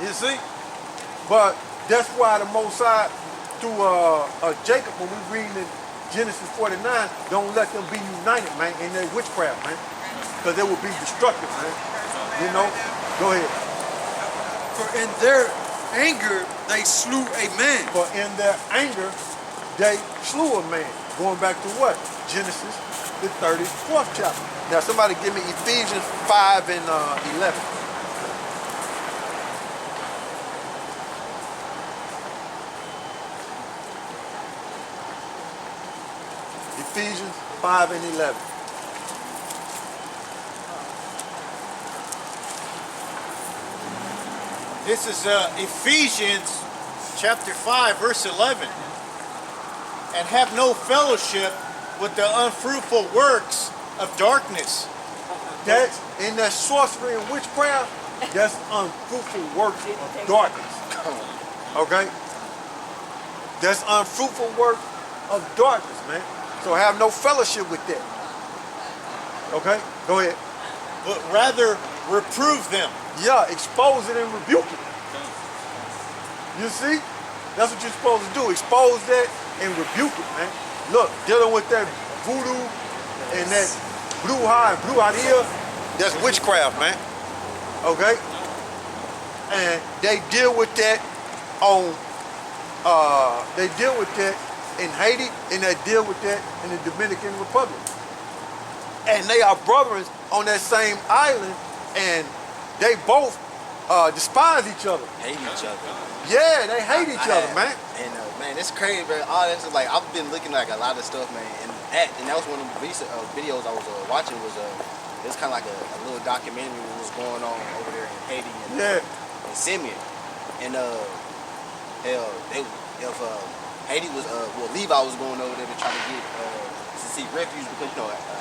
You see? But that's why the Most High, through Jacob, when we read in Genesis 49, don't let them be united, man, in their witchcraft, man. Because they will be destructive, man. You know? Go ahead. For in their anger, they slew a man. For in their anger, they slew a man. Going back to what? Genesis, the 34th chapter. Now, somebody give me Ephesians 5 and 11. Ephesians 5 and 11. This is Ephesians chapter 5, verse 11. And have no fellowship with the unfruitful works of darkness. That's in that sorcery and witchcraft, that's unfruitful works of darkness. Okay? That's unfruitful work of darkness, man. So have no fellowship with that. Okay? Go ahead. But rather reprove them. Yeah, expose it and rebuke it. You see? That's what you're supposed to do. Expose that and rebuke it, man. Look, dealing with that voodoo and that blue idea, that's witchcraft, man. Okay? And they deal with that in Haiti, and they deal with that in the Dominican Republic. And they are brethren on that same island, and they both despise each other. Hate each other. Yeah, they hate each other, man. And man, it's crazy, bro. All this is like, I've been looking like a lot of stuff, man. And that was one of the recent videos I was watching. Was it was kind of like a little documentary of what was going on over there in Haiti and Simeon. And if Haiti was Levi was going over there to try to get to seek refuge because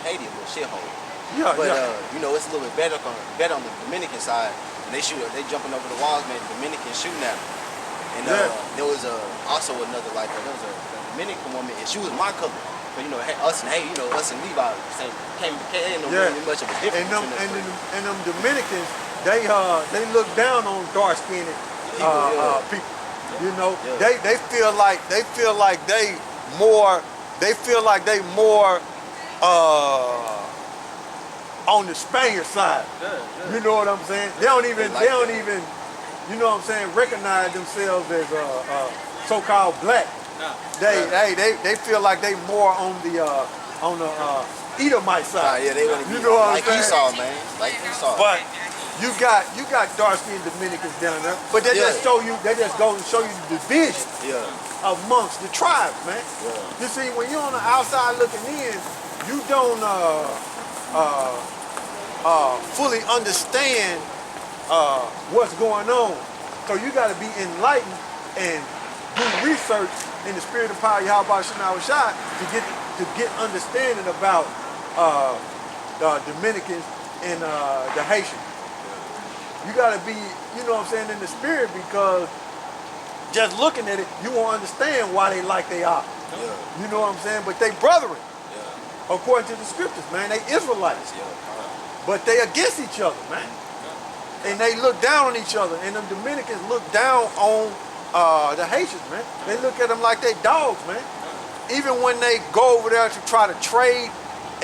Haiti is a little shithole. Yeah, but you know, it's a little bit better on the Dominican side. And they jumping over the walls, man. The Dominicans shooting at them. And there was also another like there was a Dominican woman, and she was my color. But us and us and Levi can't really much of a difference. And them Dominicans, they look down on dark-skinned people. You know, they feel like they more on the Spaniard side. You know what I'm saying? They don't even you know what I'm saying, recognize themselves as so-called black. They feel like they more on the Edomite side. Yeah, they want to be like Esau, man. Like Esau. But you got dark-skinned Dominicans down there, but they just go and show you the division amongst the tribes, man. You see, when you're on the outside looking in, you don't fully understand what's going on. So you got to be enlightened and do research in the spirit of power, YAHAWASHI to get understanding about the Dominicans and the Haitians. You got to be, you know what I'm saying, in the spirit, because just looking at it, you won't understand why they like they are. You know what I'm saying? But they brethren, according to the scriptures, man. They Israelites. But they against each other, man. And they look down on each other. And them Dominicans look down on the Haitians, man. They look at them like they dogs, man. Even when they go over there to try to trade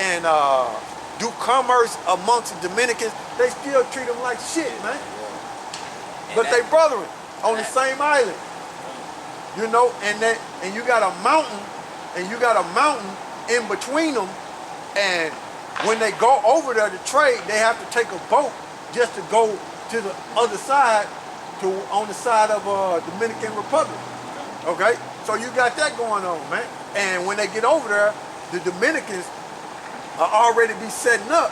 and do commerce amongst the Dominicans, they still treat them like shit, man. But they brethren on the same island. You know, and you got a mountain, in between them, and when they go over there to trade, they have to take a boat just to go to the other side, on the side of Dominican Republic. Okay? So you got that going on, man. And when they get over there, the Dominicans are already be setting up,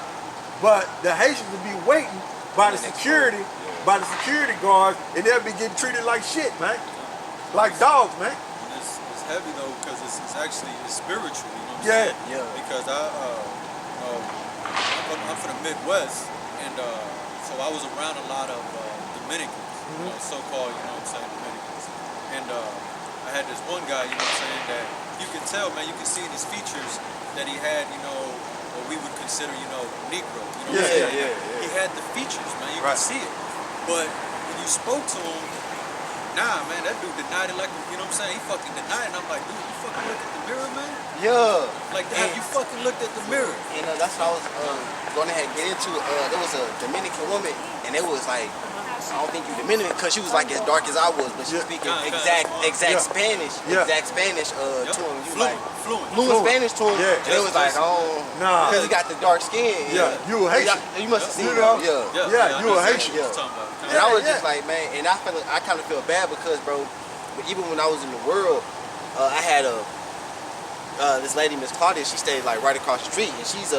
but the Haitians will be waiting by the security guards, and they'll be getting treated like shit, man. Like dogs, man. It's heavy though, because it's spiritual, you know what I'm saying? Because I'm from the Midwest, and so I was around a lot of Dominicans, so-called, you know what I'm saying, Dominicans. And I had this one guy, you know what I'm saying, that you can tell, man, you can see in his features that he had, what we would consider, Negro. You know what I'm saying? He had the features, man, you can see it. But when when you spoke to him, nah, man, that dude denied it like, you know what I'm saying? He fucking denied it. And I'm like, dude, you fucking looked at the mirror, man? Yeah. Like, have you fucking looked at the mirror? And that's what I was going to get into. There was a Dominican woman, and it was like, I don't think you Dominican, because she was like as dark as I was, but she was speaking exact Spanish, exact Spanish to him. You like fluent Spanish to him. Yeah. And it was like, oh, Nah. because he got the dark skin. Yeah, you a Haitian. You must have seen You know? him. Yeah, you a Haitian. And I was just like, man, and I kind of feel bad because, bro, even when I was in the world, I had this lady, Miss Claudia. She stayed like right across the street, and she's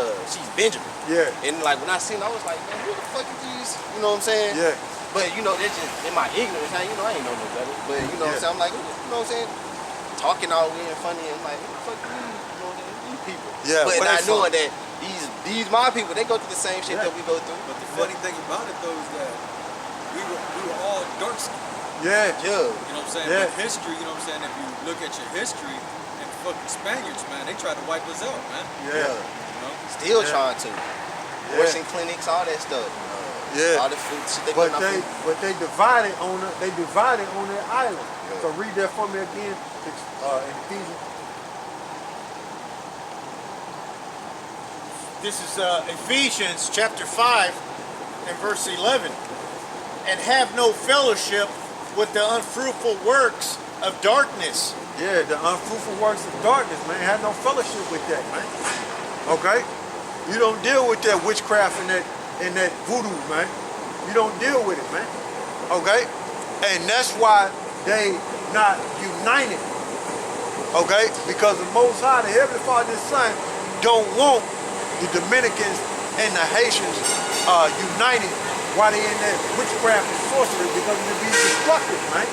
Benjamin. Yeah. And like when I seen her, I was like, man, who the fuck is these? You know what I'm saying? Yeah. But you know, they're just in my ignorance. I ain't know no better. But you know what I'm saying? I'm like, you know what I'm saying? Talking all weird and funny, and I'm like, who the fuck are these? You know what I'm saying? These people. Yeah. But not knowing that these my people, they go through the same shit that we go through. But the funny thing about it though is that we were all dark skinned. Yeah. Yeah. You know what I'm saying? Yeah. But history, you know what I'm saying? If you look at your history, and fucking Spaniards, man, they tried to wipe us out, man. Yeah. You know? Still trying to. Abortion clinics, all that stuff. All the food shit But they divided on their island. Yeah. So read that for me again in Ephesians. This is Ephesians chapter 5 and verse 11. And have no fellowship with the unfruitful works of darkness. Yeah, the unfruitful works of darkness, man. Have no fellowship with that, man. Okay? You don't deal with that witchcraft and that voodoo, man. You don't deal with it, man. Okay? And that's why they not united. Okay? Because the Most High, the Heavenly Father and Son, don't want the Dominicans and the Haitians united while they in that witchcraft and sorcery, because it'll be destructive, man.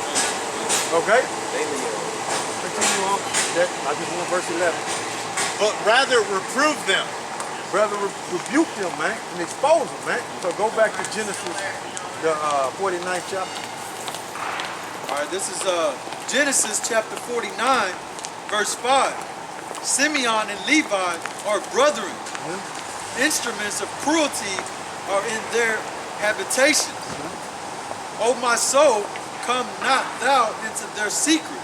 Okay? Continue on. I just want verse 11. But rather reprove them. Brother, rebuke them, man, and expose them, man. So go back to Genesis, the 49th chapter. All right, this is Genesis chapter 49, verse 5. Simeon and Levi are brethren. Instruments of cruelty are in their habitations. O my soul, come not thou into their secret,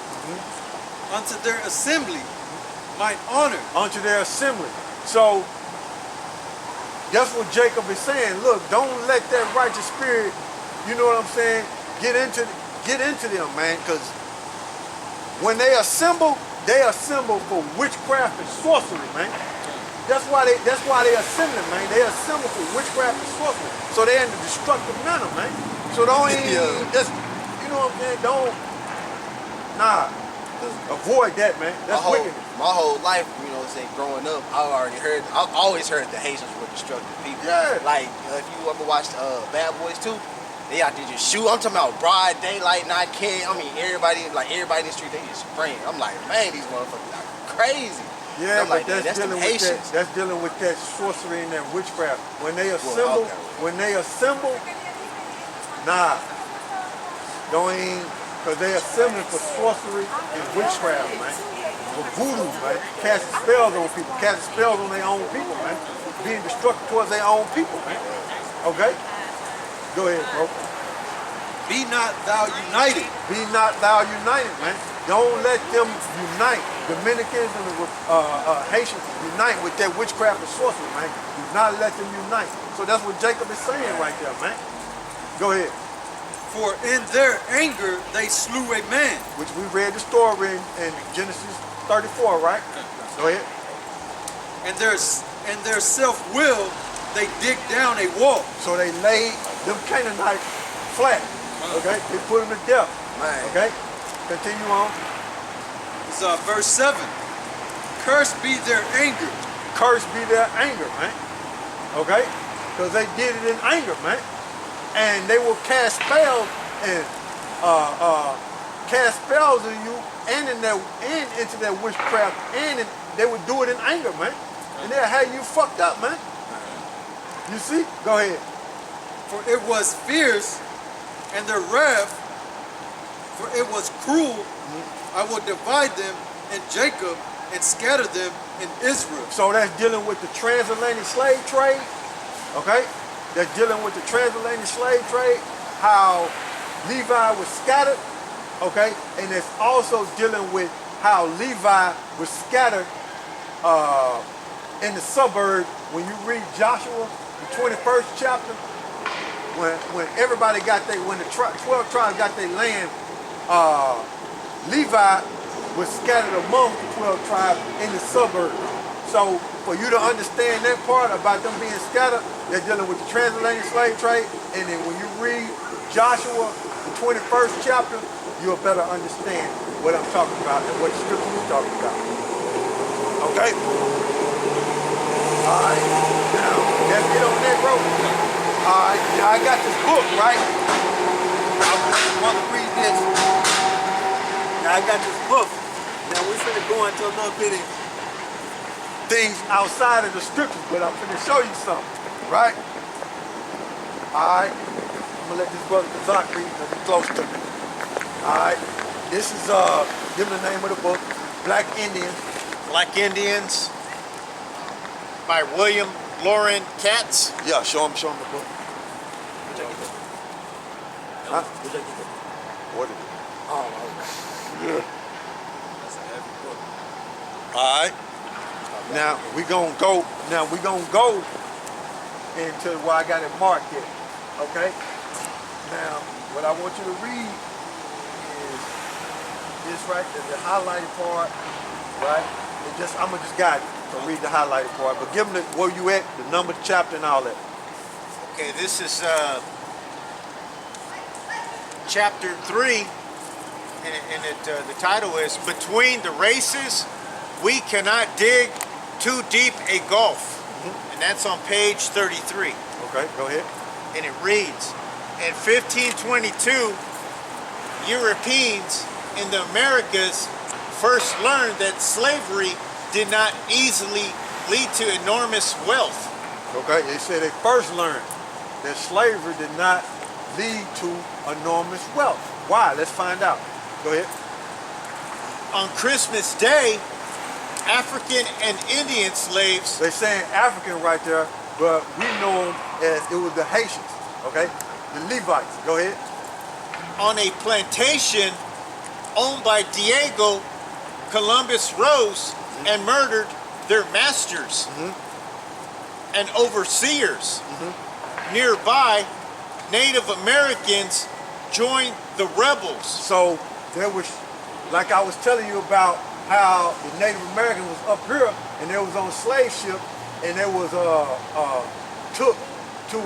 unto their assembly, mine honor. Unto their assembly. So that's what Jacob is saying. Look, don't let that righteous spirit, you know what I'm saying, get into them, man, because when they assemble for witchcraft and sorcery, man. That's why they assembling, man. They assemble for witchcraft and sorcery. So they're in the destructive manner, man. So don't even just, you know what I'm saying, avoid that, man. That's wicked. My whole life, you know, say growing up, I've always heard the Haitians were destructive people. Yeah. Like if you ever watched Bad Boys 2, they out there just shoot. I'm talking about broad daylight, not caring. I mean, everybody in the street, they just spraying. I'm like, man, these motherfuckers are crazy. Yeah, but like, that's dealing with that. That's dealing with that sorcery and that witchcraft. When they assemble, don't even, because they assembling for sorcery and witchcraft, man. For voodoo, man. Casting spells on people, casting spells on their own people, man. Being destructive towards their own people, man. Okay? Go ahead, bro. Be not thou united. Be not thou united, man. Don't let them unite. Dominicans and the Haitians unite with that witchcraft and sorcery, man. Do not let them unite. So that's what Jacob is saying right there, man. Go ahead. For in their anger they slew a man. Which we read the story in Genesis 34, right? Go ahead. And their self-will they dig down a wall. So they laid them Canaanites flat. Okay? They put them to death. Man. Okay? Continue on. It's verse 7. Cursed be their anger. Cursed be their anger, man. Okay? Because they did it in anger, man. And they will cast spells and cast spells on you and into that witchcraft, and they would do it in anger, man. And they'll have you fucked up, man. You see? Go ahead. For it was fierce, and their wrath, for it was cruel. I will divide them in Jacob and scatter them in Israel. So that's dealing with the transatlantic slave trade, okay? That's dealing with the transatlantic slave trade, how Levi was scattered, okay? And it's also dealing with how Levi was scattered in the suburb. When you read Joshua, the 21st chapter, when everybody got when the 12 tribes got their land, Levi was scattered among the 12 tribes in the suburbs. So for you to understand that part about them being scattered, they're dealing with the transatlantic slave trade. And then when you read Joshua, the 21st chapter, you'll better understand what I'm talking about and what the scripture is talking about. Okay? All right. Now, let's get on that, bro. All right. Now, I got this book, right? I want to read this. Now, I got this book. Now, we're finna go into a little bit of things outside of the scriptures, but I'm finna show you something, right? All right. I'm gonna let this brother Kazak read because he's close to me. All right. This is give him the name of the book, Black Indians. Black Indians by William Loren Katz. Yeah, show him the book. Huh? What is it? Oh, okay. Yeah. That's a heavy book. All right. Now we gonna go into where I got it marked here. Okay. Now what I want you to read is this right there, the highlighted part, right? I'm gonna just guide you. So read the highlighted part, but give them where you at, the number, the chapter, and all that. Okay, this is chapter 3, and the title is "Between the Races, We Cannot Dig Too Deep a Gulf," and that's on page 33. Okay, go ahead. And it reads, in 1522, Europeans in the Americas first learned that slavery did not easily lead to enormous wealth. Okay, they said they first learned that slavery did not lead to enormous wealth. Why? Let's find out. Go ahead. On Christmas Day, African and Indian slaves. They're saying African right there, but we know them as it was the Haitians, okay? The Levites. Go ahead. On a plantation owned by Diego Columbus Rose and murdered their masters and overseers. Nearby, Native Americans joined the rebels. So there was, like I was telling you about how the Native American was up here and they was on slave ship and they was took to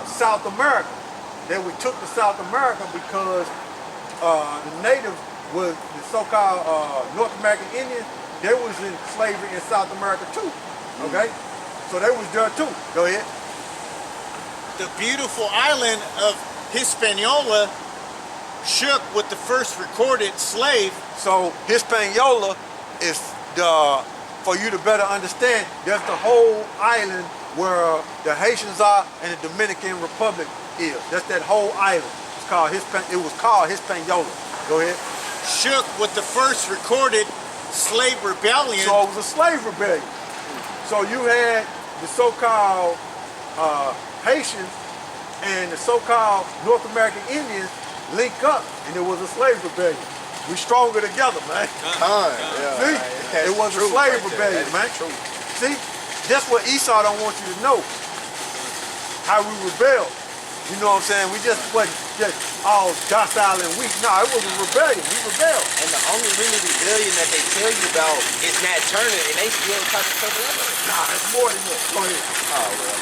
South America. They were took to South America because the native was the so-called North American Indians. They was in slavery in South America too. Okay, so they was there too. Go ahead. The beautiful island of Hispaniola shook with the first recorded slave. So Hispaniola is the, for you to better understand, that's the whole island where the Haitians are and the Dominican Republic is. That's that whole island. It's called it was called Hispaniola. Go ahead. Shook with the first recorded slave rebellion. So it was a slave rebellion. So you had the so-called Haitians and the so-called North American Indians link up, and it was a slave rebellion. We stronger together, man. See, it was a slave rebellion, man. See, that's what Esau don't want you to know. How we rebelled. You know what I'm saying? We just wasn't just all docile and weak. No, it was a rebellion. We rebelled. And the only really rebellion that they tell you about is Nat Turner, and they still talking something else. Nah, it's more than that. Go ahead. Oh, well.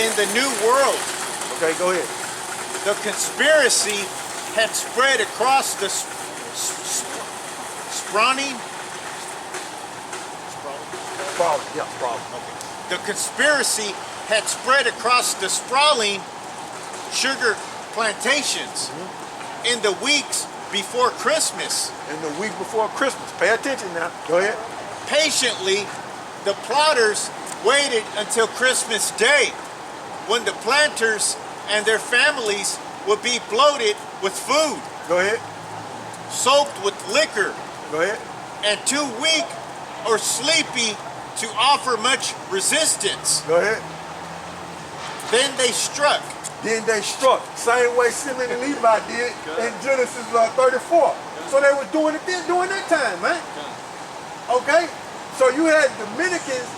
In the New World, Okay, go ahead. the conspiracy had spread across the sprawling. Problem. Yeah, problem. Okay. The conspiracy had spread across the sprawling sugar plantations in the weeks before Christmas. In the week before Christmas. Pay attention now. Go ahead. Patiently, the plotters waited until Christmas Day, when the planters and their families would be bloated with food, Go ahead. soaked with liquor, Go ahead. and too weak or sleepy to offer much resistance. Go ahead. Then they struck Then they struck, same way Simeon and Levi did in Genesis 34. So they were doing it then during that time, man. Okay? So you had Dominicans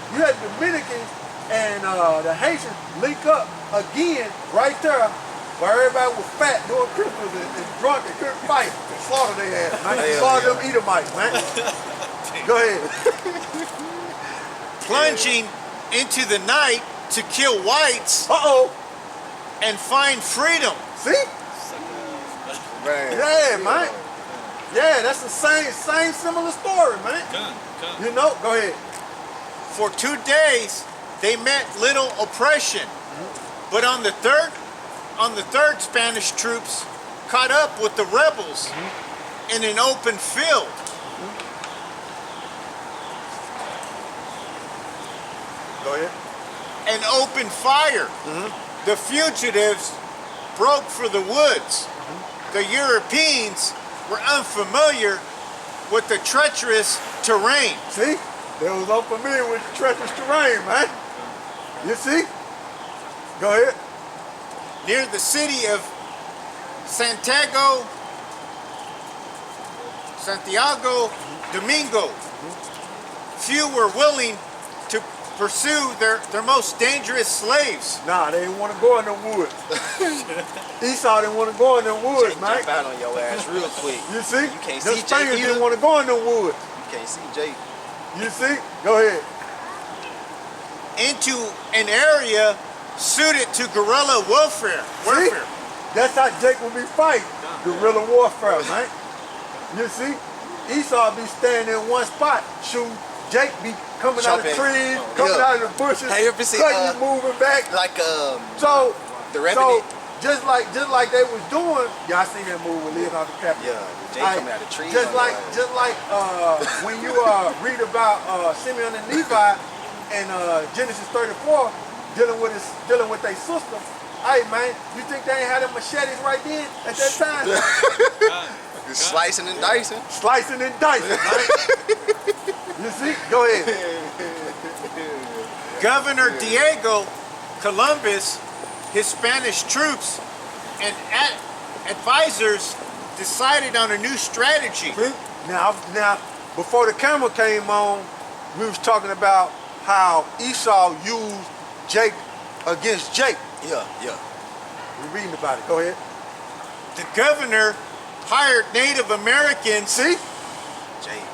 and the Haitians link up again right there where everybody was fat doing Christmas and drunk and couldn't fight. Slaughter they had, man. Slaughter them Edomites, man. Go ahead. Plunging into the night to kill whites and find freedom. See? Man. Yeah, man. Yeah, that's the same similar story, man. You know, go ahead. For 2 days they met little oppression, but on the third Spanish troops caught up with the rebels in an open field. Go ahead. And opened fire. The fugitives broke for the woods. The Europeans were unfamiliar with the treacherous terrain. See? They was unfamiliar with the treacherous terrain, man. You see? Go ahead. Near the city of Santiago Domingo, few were willing to pursue their most dangerous slaves. Nah, they didn't want to go in the woods. Esau didn't want to go in the woods, man. Jake jump out on your ass real quick. You see? You can't The see Spaniards Jake didn't either. want to go in the woods. You can't see Jake. You see? Go ahead. Into an area suited to guerrilla warfare. See? That's how Jake will be fighting. Guerrilla warfare, man. You see? Esau be standing in one spot, shooting. Jake be coming out of Jumping. trees, coming out of the bushes, Have you ever seen, cutting, moving back. Like So, The Revenant? just like they was doing, y'all seen that movie with Leonardo DiCaprio? Yeah, Jake coming out of trees. Just on like your ass. when you read about Simeon and Levi in Genesis 34, dealing with their sister. Hey man, you think they ain't had them machetes right then at that time? Slicing and dicing. Slicing and dicing, man. You see? Go ahead. Governor Diego Columbus, his Spanish troops, and advisors decided on a new strategy. See? Now, before the camera came on, we was talking about how Esau used Jake against Jake. Yeah. We're reading about it. Go ahead. The governor hired Native Americans See? Jake.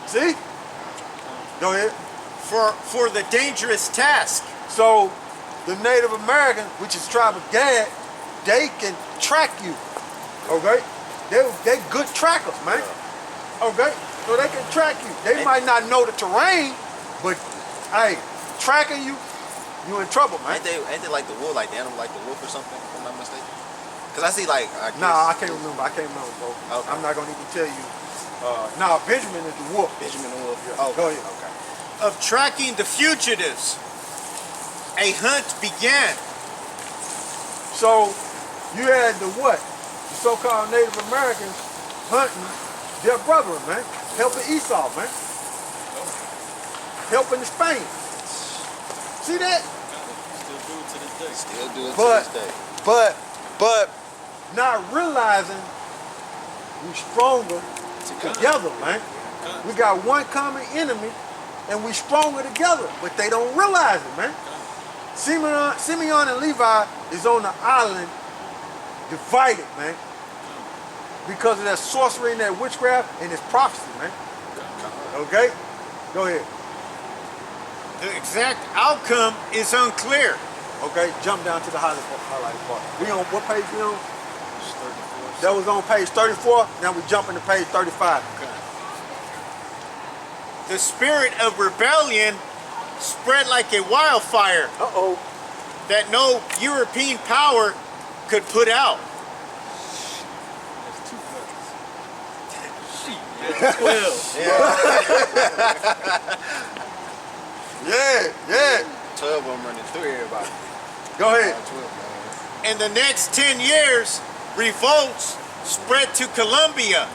See? Go ahead. for the dangerous task. So the Native Americans, which is tribe of Gad, they can track you. Okay? They good trackers, man. Okay? So they can track you. They might not know the terrain, but hey, tracking you, you in trouble, man. Ain't they like the wolf, like the animal like the wolf or something, if I'm not mistaken? Because I see like I guess, Nah, I can't remember, bro. Okay. I'm not gonna even tell you. Nah, Benjamin is the wolf. Benjamin the wolf. Yeah. Oh, Go ahead. Okay. Of tracking the fugitives, a hunt began. So you had the what? The so-called Native Americans hunting their brother, man. Helping Esau, man. Helping the Spaniards. See that? Still do it to this day. Still do it But- to this day. But not realizing we stronger together, man. We got one common enemy and we stronger together, but they don't realize it, man. Simeon and Levi is on the island divided, man. Because of that sorcery and that witchcraft and this prophecy, man. Okay? Go ahead. The exact outcome is unclear. Okay, jump down to the highlighted part. We on what page we on? That was on page 34. Now we jumping to page 35. The spirit of rebellion spread like a wildfire Uh-oh. that no European power could put out. That's 2 bucks. 12. Yeah. 12 of them running through everybody. Go ahead. 12, man. In the next 10 years, revolts spread to Colombia,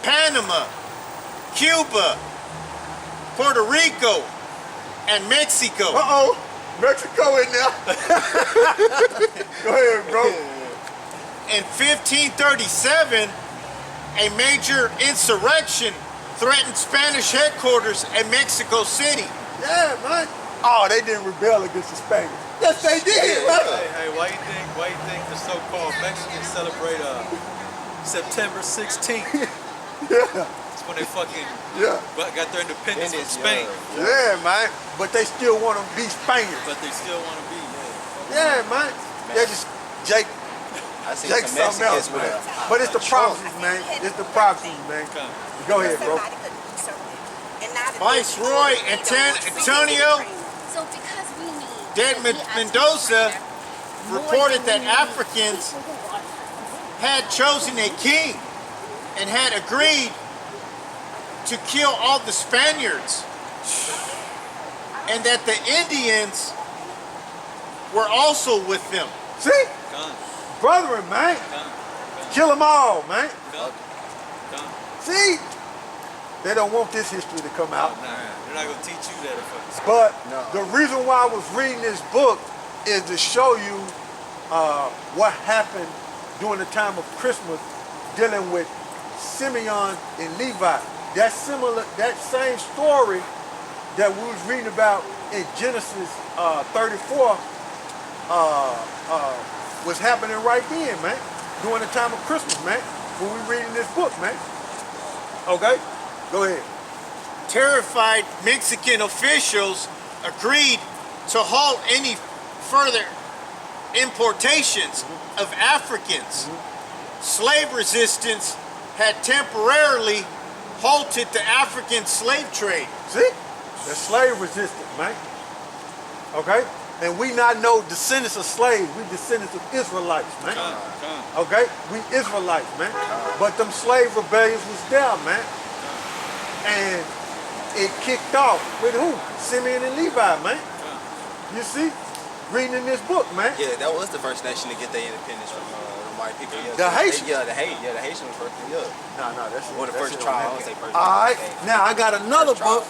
Panama, Cuba, Puerto Rico, and Mexico. Uh-oh. Mexico in there. Go ahead, bro. In 1537, a major insurrection threatened Spanish headquarters in Mexico City. Yeah, man. Oh, they didn't rebel against the Spaniards. Yes, they did, man. Hey, why you think the so-called Mexicans celebrate September 16th? Yeah, It's when they fucking yeah. got their independence from Spain. Yeah, man. But they still want to be Spaniards. But they still want to be. Yeah, man. They just Jake. I see Jake's some something else, Mexicans with man. But it's the prophecies, man. It's the prophecies, man. Go ahead, bro. Viceroy Antonio So because we need de Mendoza reported that Africans had chosen a king and had agreed to kill all the Spaniards, and that the Indians were also with them. See? Gun, Brethren, man. gun, Kill them all, man. gun, gun. See? They don't want this history to come out. Nah, they're not gonna teach you that at fucking school. But No. the reason why I was reading this book is to show you what happened during the time of Christmas dealing with Simeon and Levi. That same story that we was reading about in Genesis 34 was happening right then, man. During the time of Christmas, man. When we reading this book, man. Okay? Go ahead. Terrified Mexican officials agreed to halt any further importations of Africans. Slave resistance had temporarily halted the African slave trade. See? The slave resistance, man. Okay? And we not no descendants of slaves. We descendants of Israelites, man. Gun. Okay? We Israelites, man. But them slave rebellions was there, man. And it kicked off with who? Simeon and Levi, man. You see? Reading in this book, man. Yeah, that was the first nation to get their independence from white people. Yeah, The Haitians? Yeah, the Haitians was first. Yeah. No, that's Or the that's first it trial. I on would that. say first. All right. Okay. Now I got another First trial. book